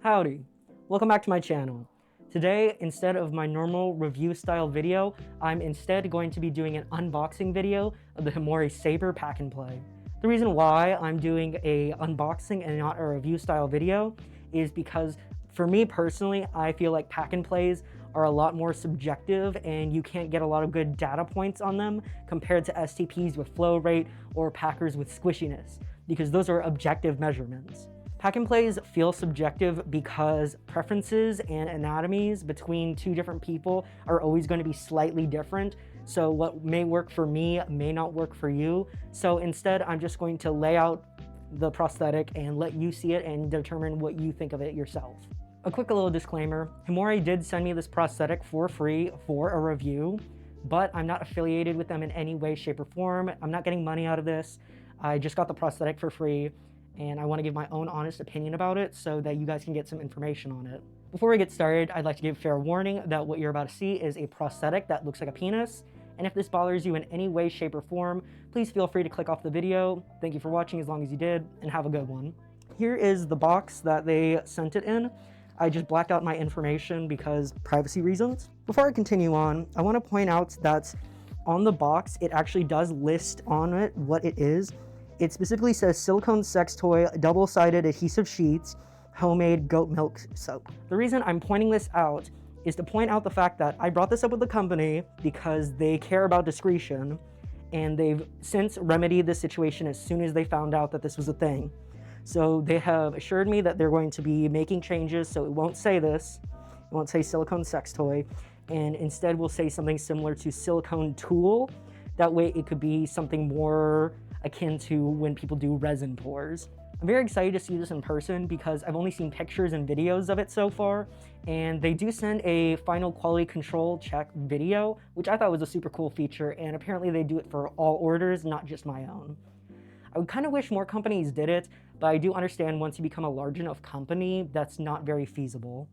Howdy, welcome back to my channel. Today, instead of my normal review style video, I'm instead going to be doing an unboxing video of the Heimori Saber pack and play. The reason why I'm doing a unboxing and not a review style video is because for me personally, I feel like pack and plays are a lot more subjective and you can't get a lot of good data points on them compared to STPs with flow rate or packers with squishiness, because those are objective measurements. Pack and plays feel subjective because preferences and anatomies between two different people are always going to be slightly different. So what may work for me may not work for you. So instead, I'm just going to lay out the prosthetic and let you see it and determine what you think of it yourself. A quick little disclaimer, Heimori did send me this prosthetic for free for a review, but I'm not affiliated with them in any way, shape, or form. I'm not getting money out of this. I just got the prosthetic for free, and I want to give my own honest opinion about it so that you guys can get some information on it. Before we get started, I'd like to give fair warning that what you're about to see is a prosthetic that looks like a penis, and if this bothers you in any way, shape, or form, please feel free to click off the video. Thank you for watching as long as you did, and have a good one. Here is the box that they sent it in. I just blacked out my information because privacy reasons. Before I continue on, I want to point out that on the box, it actually does list on it what it is. It specifically says silicone sex toy, double-sided adhesive sheets, homemade goat milk soap. The reason I'm pointing this out is to point out the fact that I brought this up with the company because they care about discretion, and they've since remedied the situation as soon as they found out that this was a thing. So they have assured me that they're going to be making changes so it won't say this, it won't say silicone sex toy, and instead will say something similar to silicone tool. That way it could be something more akin to when people do resin pours. I'm very excited to see this in person because I've only seen pictures and videos of it so far, and they do send a final quality control check video, which I thought was a super cool feature, and apparently they do it for all orders, not just my own. I would kind of wish more companies did it, but I do understand once you become a large enough company, that's not very feasible.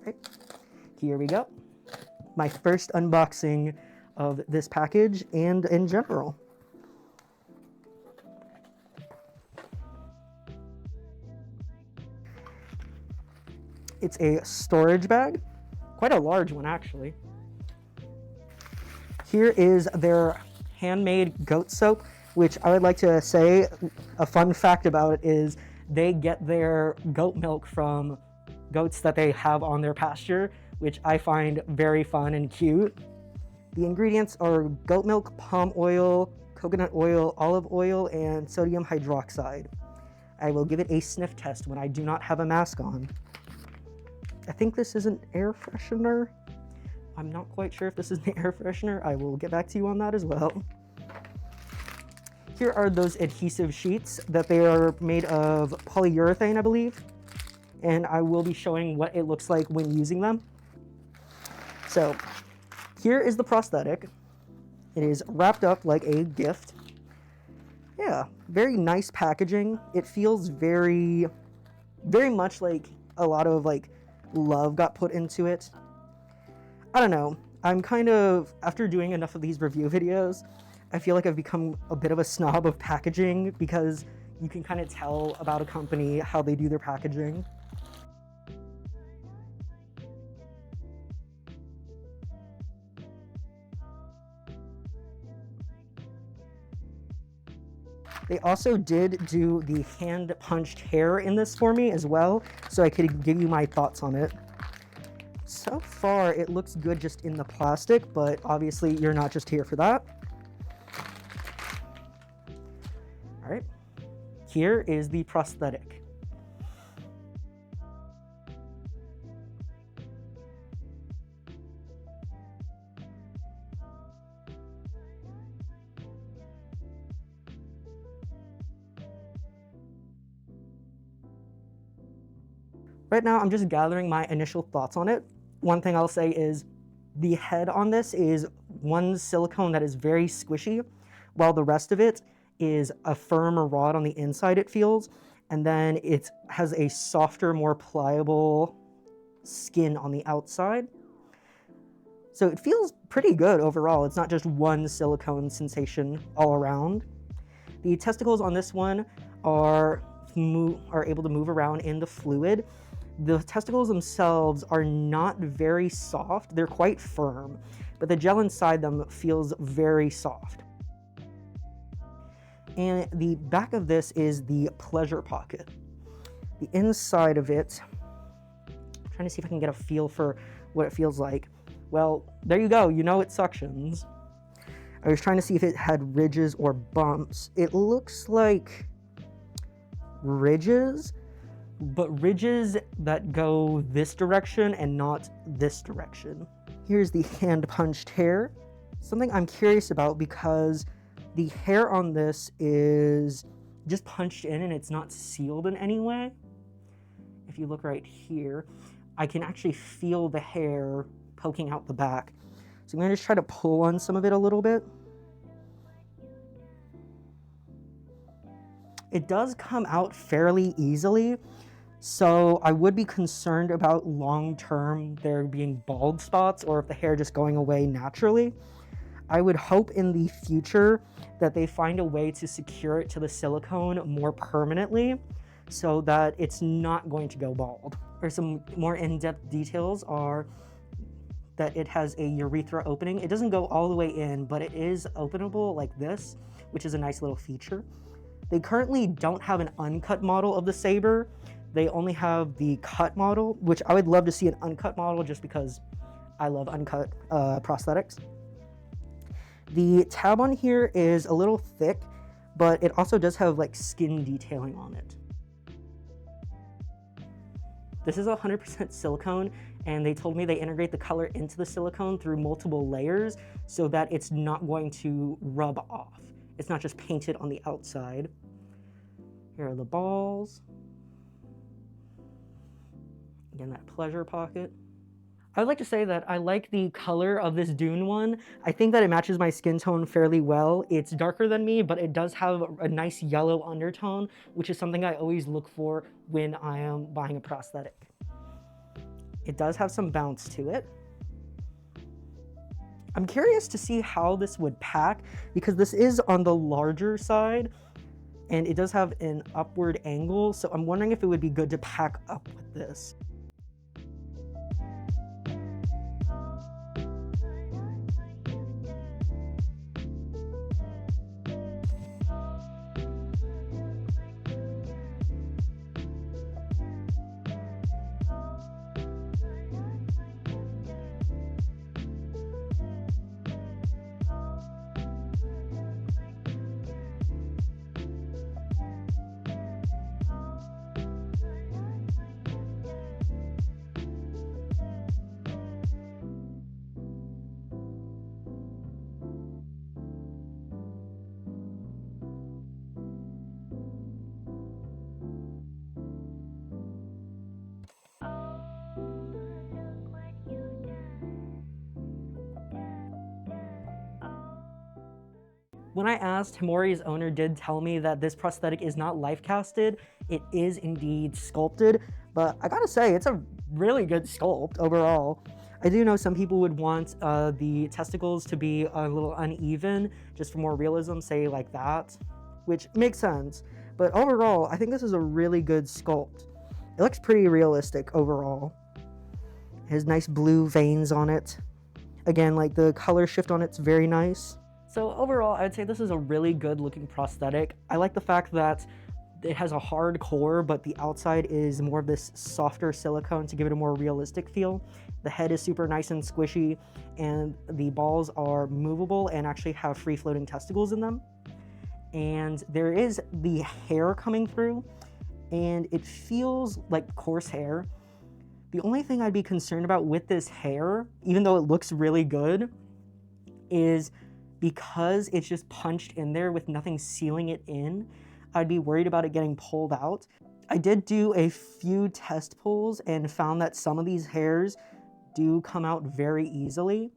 Right, here we go. My first unboxing of this package and in general. It's a storage bag, quite a large one actually. Here is their handmade goat soap, which I would like to say a fun fact about it is they get their goat milk from goats that they have on their pasture, which I find very fun and cute. The ingredients are goat milk, palm oil, coconut oil, olive oil, and sodium hydroxide. I will give it a sniff test when I do not have a mask on. I think this is an air freshener. I'm not quite sure if this is an air freshener. I will get back to you on that as well. Here are those adhesive sheets that they are made of polyurethane, I believe. And I will be showing what it looks like when using them. So here is the prosthetic. It is wrapped up like a gift. Yeah, very nice packaging. It feels very much like a lot of love got put into it. I don't know. I'm kind of, after doing enough of these review videos, I feel like I've become a bit of a snob of packaging because you can kind of tell about a company how they do their packaging. They also did do the hand punched hair in this for me as well, so I could give you my thoughts on it. So far, it looks good just in the plastic, but obviously you're not just here for that. All right, here is the prosthetic. Right now, I'm just gathering my initial thoughts on it. One thing I'll say is the head on this is one silicone that is very squishy, while the rest of it is a firmer rod on the inside, it feels, and then it has a softer, more pliable skin on the outside. So it feels pretty good overall. It's not just one silicone sensation all around. The testicles on this one are are able to move around in the fluid. The testicles themselves are not very soft. They're quite firm, but the gel inside them feels very soft. And the back of this is the pleasure pocket. The inside of it, I'm trying to see if I can get a feel for what it feels like. Well, there you go, you know it suctions. I was trying to see if it had ridges or bumps. It looks like ridges, but ridges that go this direction and not this direction. Here's the hand punched hair. Something I'm curious about because the hair on this is just punched in and it's not sealed in any way. If you look right here, I can actually feel the hair poking out the back. So I'm gonna just try to pull on some of it a little bit. It does come out fairly easily, so I would be concerned about long-term there being bald spots or if the hair just going away naturally. I would hope in the future that they find a way to secure it to the silicone more permanently so that it's not going to go bald. There's some more in-depth details are that it has a urethra opening. It doesn't go all the way in, but it is openable like this, which is a nice little feature. They currently don't have an uncut model of the Saber. They only have the cut model, which I would love to see an uncut model just because I love uncut prosthetics. The tab on here is a little thick, but it also does have like skin detailing on it. This is 100% silicone, and they told me they integrate the color into the silicone through multiple layers so that it's not going to rub off. It's not just painted on the outside. Here are the balls. Again, that pleasure pocket. I would like to say that I like the color of this Dune one. I think that it matches my skin tone fairly well. It's darker than me, but it does have a nice yellow undertone, which is something I always look for when I am buying a prosthetic. It does have some bounce to it. I'm curious to see how this would pack because this is on the larger side and it does have an upward angle. So I'm wondering if it would be good to pack up with this. When I asked, Heimori's owner did tell me that this prosthetic is not life casted. It is indeed sculpted, but I gotta say, it's a really good sculpt overall. I do know some people would want the testicles to be a little uneven, just for more realism, say like that, which makes sense. But overall, I think this is a really good sculpt. It looks pretty realistic overall. It has nice blue veins on it. Again, like the color shift on it's very nice. So overall, I'd say this is a really good looking prosthetic. I like the fact that it has a hard core, but the outside is more of this softer silicone to give it a more realistic feel. The head is super nice and squishy, and the balls are movable and actually have free floating testicles in them. And there is the hair coming through, and it feels like coarse hair. The only thing I'd be concerned about with this hair, even though it looks really good, is because it's just punched in there with nothing sealing it in, I'd be worried about it getting pulled out. I did do a few test pulls and found that some of these hairs do come out very easily.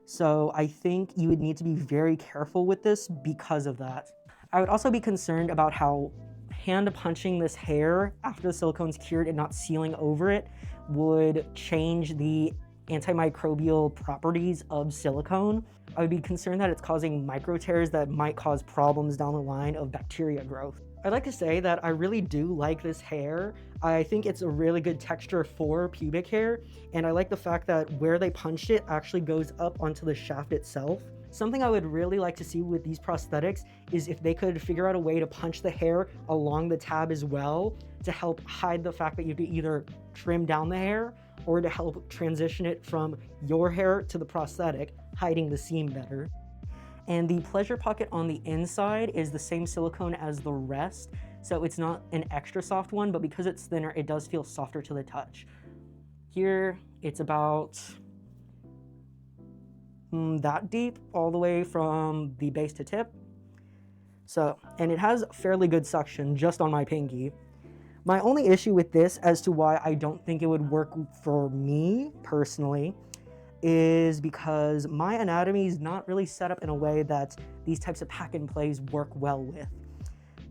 So I think you would need to be very careful with this because of that. I would also be concerned about how hand punching this hair after the silicone's cured and not sealing over it would change the antimicrobial properties of silicone. I would be concerned that it's causing micro tears that might cause problems down the line of bacteria growth. I'd like to say that I really do like this hair. I think it's a really good texture for pubic hair, and I like the fact that where they punched it actually goes up onto the shaft itself. Something I would really like to see with these prosthetics is if they could figure out a way to punch the hair along the tab as well to help hide the fact that you could either trim down the hair or to help transition it from your hair to the prosthetic, hiding the seam better. And the pleasure pocket on the inside is the same silicone as the rest, so it's not an extra soft one, but because it's thinner, it does feel softer to the touch. Here, it's about that deep, all the way from the base to tip. So, and it has fairly good suction just on my pinky. My only issue with this as to why I don't think it would work for me personally is because my anatomy is not really set up in a way that these types of pack and plays work well with.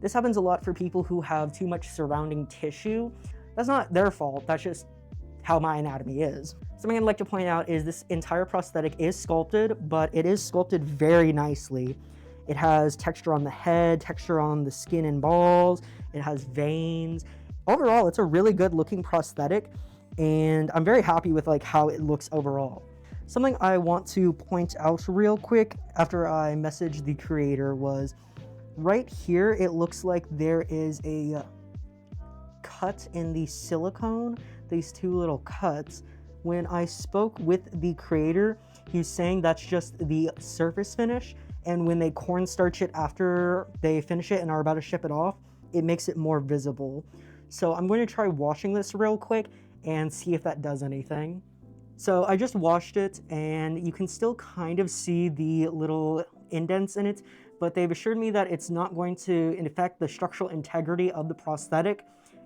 This happens a lot for people who have too much surrounding tissue. That's not their fault, that's just how my anatomy is. Something I'd like to point out is this entire prosthetic is sculpted, but it is sculpted very nicely. It has texture on the head, texture on the skin and balls, it has veins. Overall, it's a really good looking prosthetic, and I'm very happy with how it looks overall. Something I want to point out real quick after I messaged the creator was right here, it looks like there is a cut in the silicone, these two little cuts. When I spoke with the creator, he's saying that's just the surface finish, and when they cornstarch it after they finish it and are about to ship it off, it makes it more visible. So I'm going to try washing this real quick and see if that does anything. So I just washed it, and you can still kind of see the little indents in it, but they've assured me that it's not going to affect the structural integrity of the prosthetic,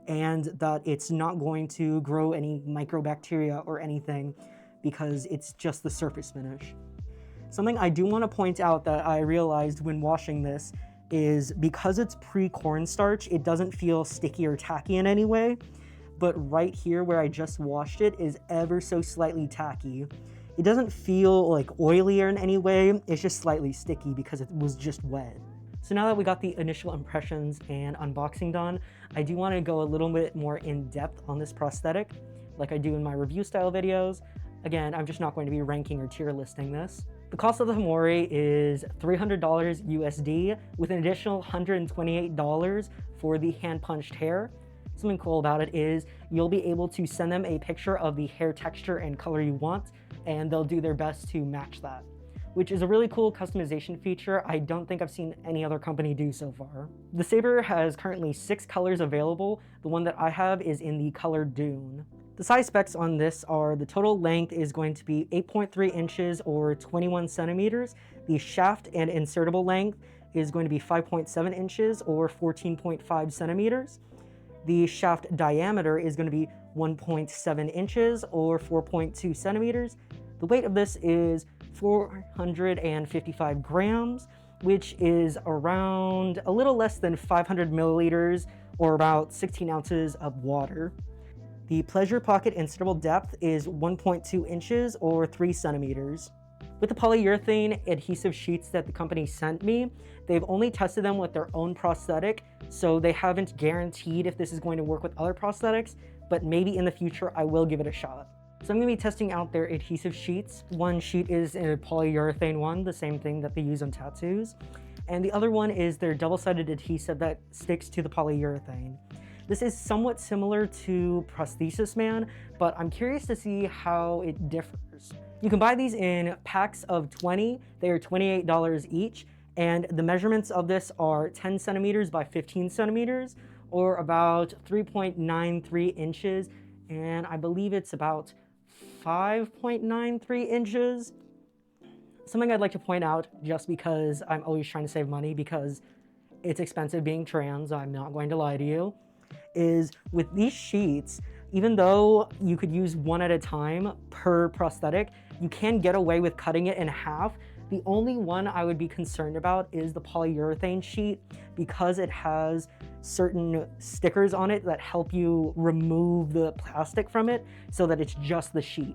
and that it's not going to grow any microbacteria or anything because it's just the surface finish. Something I do want to point out that I realized when washing this is because it's pre-cornstarch, it doesn't feel sticky or tacky in any way. But right here where I just washed it is ever so slightly tacky. It doesn't feel oily or in any way, it's just slightly sticky because it was just wet. So now that we got the initial impressions and unboxing done, I do want to go a little bit more in depth on this prosthetic, like I do in my review style videos. Again, I'm just not going to be ranking or tier listing this. The cost of the Heimori is $300 USD with an additional $128 for the hand-punched hair. Something cool about it is you'll be able to send them a picture of the hair texture and color you want, and they'll do their best to match that, which is a really cool customization feature I don't think I've seen any other company do so far. The Saber has currently 6 colors available. The one that I have is in the color Dune. The size specs on this are the total length is going to be 8.3 inches or 21 centimeters. The shaft and insertable length is going to be 5.7 inches or 14.5 centimeters. The shaft diameter is going to be 1.7 inches or 4.2 centimeters. The weight of this is 455 grams, which is around a little less than 500 milliliters or about 16 ounces of water. The pleasure pocket insertable depth is 1.2 inches or 3 centimeters. With the polyurethane adhesive sheets that the company sent me, they've only tested them with their own prosthetic, so they haven't guaranteed if this is going to work with other prosthetics, but maybe in the future I will give it a shot. So I'm going to be testing out their adhesive sheets. One sheet is a polyurethane one, the same thing that they use on tattoos, and the other one is their double-sided adhesive that sticks to the polyurethane. This is somewhat similar to Prosthesis Man, but I'm curious to see how it differs. You can buy these in packs of 20. They are $28 each, and the measurements of this are 10 centimeters by 15 centimeters, or about 3.93 inches, and I believe it's about 5.93 inches. Something I'd like to point out, just because I'm always trying to save money because it's expensive being trans, I'm not going to lie to you, is with these sheets, even though you could use one at a time per prosthetic, you can get away with cutting it in half. The only one I would be concerned about is the polyurethane sheet, because it has certain stickers on it that help you remove the plastic from it so that it's just the sheet.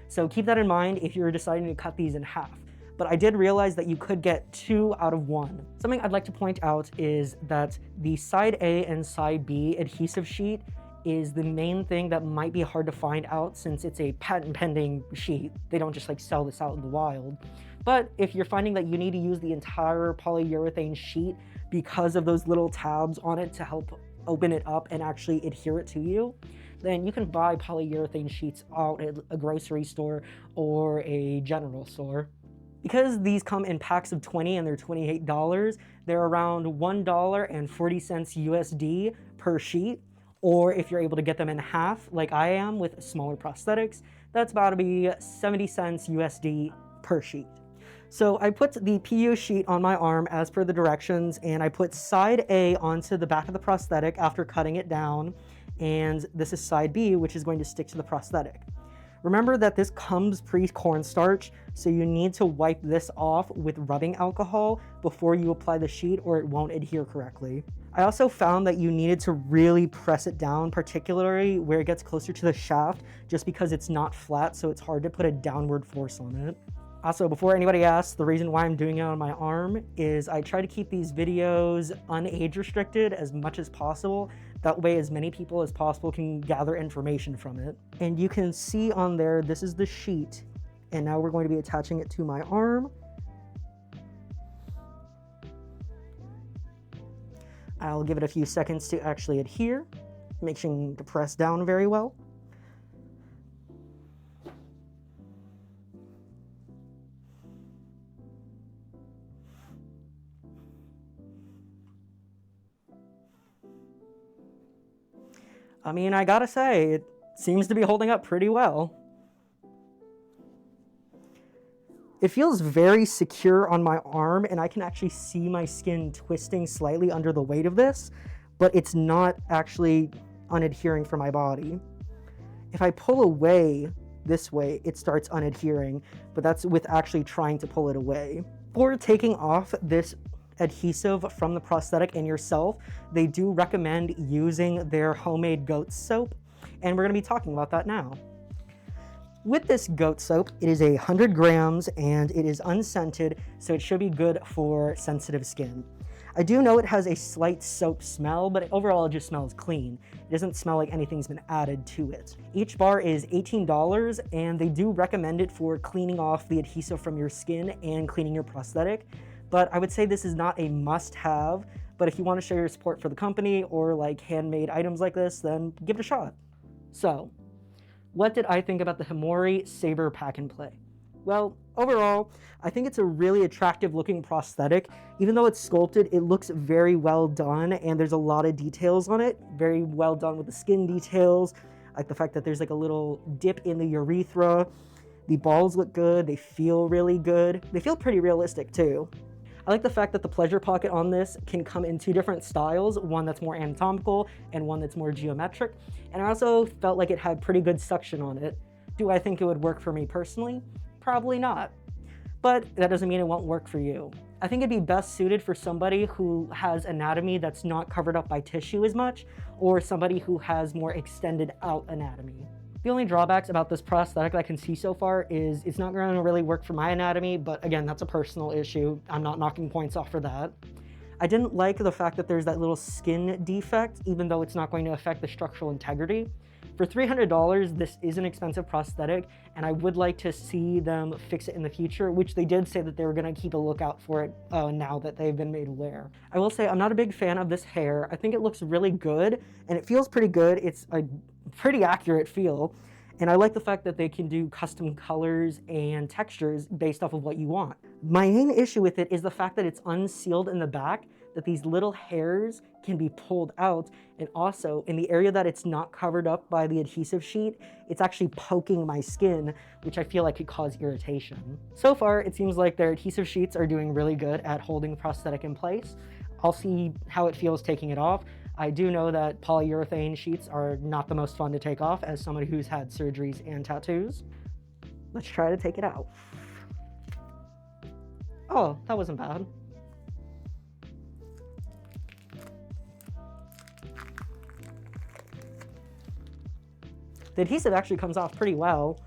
So keep that in mind if you're deciding to cut these in half. but I did realize that you could get 2 out of 1. Something I'd like to point out is that the side A and side B adhesive sheet is the main thing that might be hard to find out since it's a patent pending sheet. They don't just like sell this out in the wild. But if you're finding that you need to use the entire polyurethane sheet because of those little tabs on it to help open it up and actually adhere it to you, then you can buy polyurethane sheets out at a grocery store or a general store. Because these come in packs of 20 and they're $28, they're around $1.40 USD per sheet. Or if you're able to get them in half, like I am with smaller prosthetics, that's about to be 70 cents USD per sheet. So I put the PU sheet on my arm as per the directions, and I put side A onto the back of the prosthetic after cutting it down, and this is side B, which is going to stick to the prosthetic. Remember that this comes pre-cornstarch, so you need to wipe this off with rubbing alcohol before you apply the sheet or it won't adhere correctly. I also found that you needed to really press it down, particularly where it gets closer to the shaft, just because it's not flat, so it's hard to put a downward force on it. Also, before anybody asks, the reason why I'm doing it on my arm is I try to keep these videos unage restricted as much as possible. That way as many people as possible can gather information from it. And you can see on there, this is the sheet. And now we're going to be attaching it to my arm. I'll give it a few seconds to actually adhere, making to press down very well. I mean, I gotta say, it seems to be holding up pretty well. It feels very secure on my arm, and I can actually see my skin twisting slightly under the weight of this, but it's not actually unadhering for my body. If I pull away this way, it starts unadhering, but that's with actually trying to pull it away. For taking off this adhesive from the prosthetic and yourself, they do recommend using their homemade goat soap, and we're going to be talking about that now. With this goat soap, it is 100 grams and it is unscented, so it should be good for sensitive skin. I do know it has a slight soap smell, but overall it just smells clean. It doesn't smell like anything's been added to it. Each bar is $18, and they do recommend it for cleaning off the adhesive from your skin and cleaning your prosthetic. But I would say this is not a must-have, but if you want to show your support for the company or like handmade items like this, then give it a shot. So, what did I think about the Heimori Saber Pack and Play? Well, overall, I think it's a really attractive looking prosthetic. Even though it's sculpted, it looks very well done, and there's a lot of details on it. Very well done with the skin details, like the fact that there's like a little dip in the urethra. The balls look good, they feel really good. They feel pretty realistic too. I like the fact that the pleasure pocket on this can come in 2 different styles, one that's more anatomical and one that's more geometric. And I also felt like it had pretty good suction on it. Do I think it would work for me personally? Probably not. But that doesn't mean it won't work for you. I think it'd be best suited for somebody who has anatomy that's not covered up by tissue as much, or somebody who has more extended out anatomy. The only drawbacks about this prosthetic I can see so far is it's not going to really work for my anatomy, but again, that's a personal issue. I'm not knocking points off for that. I didn't like the fact that there's that little skin defect, even though it's not going to affect the structural integrity. For $300, this is an expensive prosthetic, and I would like to see them fix it in the future, which they did say that they were going to keep a lookout for it now that they've been made aware. I will say I'm not a big fan of this hair. I think it looks really good, and it feels pretty good. It's a pretty accurate feel, and I like the fact that they can do custom colors and textures based off of what you want. My main issue with it is the fact that it's unsealed in the back, that these little hairs can be pulled out, and also in the area that it's not covered up by the adhesive sheet, it's actually poking my skin, which I feel like could cause irritation. So far, it seems like their adhesive sheets are doing really good at holding the prosthetic in place. I'll see how it feels taking it off. I do know that polyurethane sheets are not the most fun to take off as somebody who's had surgeries and tattoos. Let's try to take it out. Oh, that wasn't bad. The adhesive actually comes off pretty well,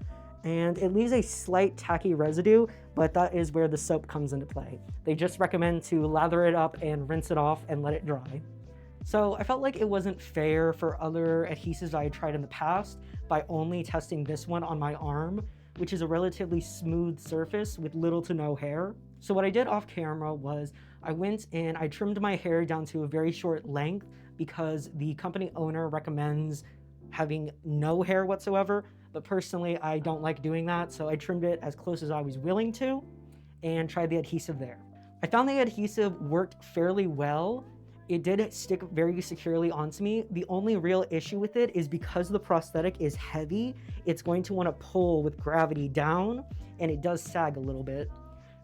and it leaves a slight tacky residue, but that is where the soap comes into play. They just recommend to lather it up and rinse it off and let it dry. So I felt like it wasn't fair for other adhesives I had tried in the past by only testing this one on my arm, which is a relatively smooth surface with little to no hair. So what I did off camera was I went and I trimmed my hair down to a very short length because the company owner recommends having no hair whatsoever, but personally I don't like doing that, so I trimmed it as close as I was willing to and tried the adhesive there. I found the adhesive worked fairly well. It did stick very securely onto me. The only real issue with it is because the prosthetic is heavy, it's going to want to pull with gravity down, and it does sag a little bit.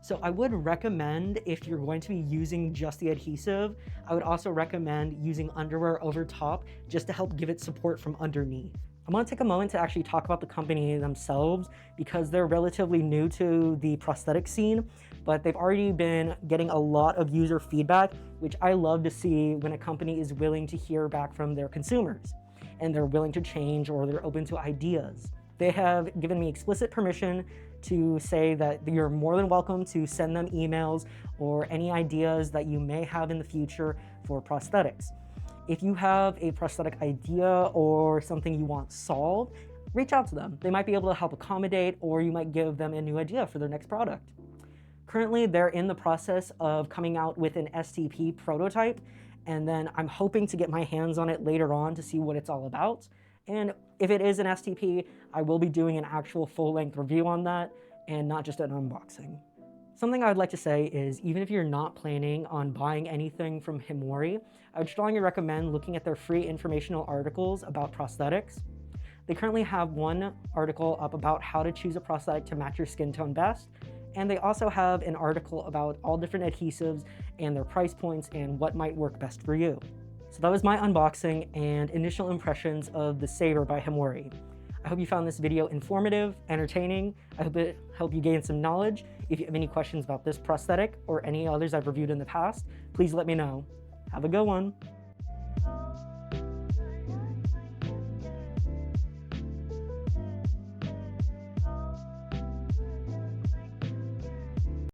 So I would recommend, if you're going to be using just the adhesive, I would also recommend using underwear over top just to help give it support from underneath. I want to take a moment to actually talk about the company themselves because they're relatively new to the prosthetic scene, but they've already been getting a lot of user feedback, which I love to see when a company is willing to hear back from their consumers and they're willing to change or they're open to ideas. They have given me explicit permission to say that you're more than welcome to send them emails or any ideas that you may have in the future for prosthetics. If you have a prosthetic idea or something you want solved, reach out to them. They might be able to help accommodate, or you might give them a new idea for their next product. Currently, they're in the process of coming out with an STP prototype, and then I'm hoping to get my hands on it later on to see what it's all about. And if it is an STP, I will be doing an actual full-length review on that and not just an unboxing. Something I would like to say is, even if you're not planning on buying anything from Heimori, I would strongly recommend looking at their free informational articles about prosthetics. They currently have one article up about how to choose a prosthetic to match your skin tone best, and they also have an article about all different adhesives and their price points and what might work best for you. So that was my unboxing and initial impressions of the Saber by Heimori. I hope you found this video informative, entertaining. I hope it helped you gain some knowledge. If you have any questions about this prosthetic or any others I've reviewed in the past, please let me know. Have a good one.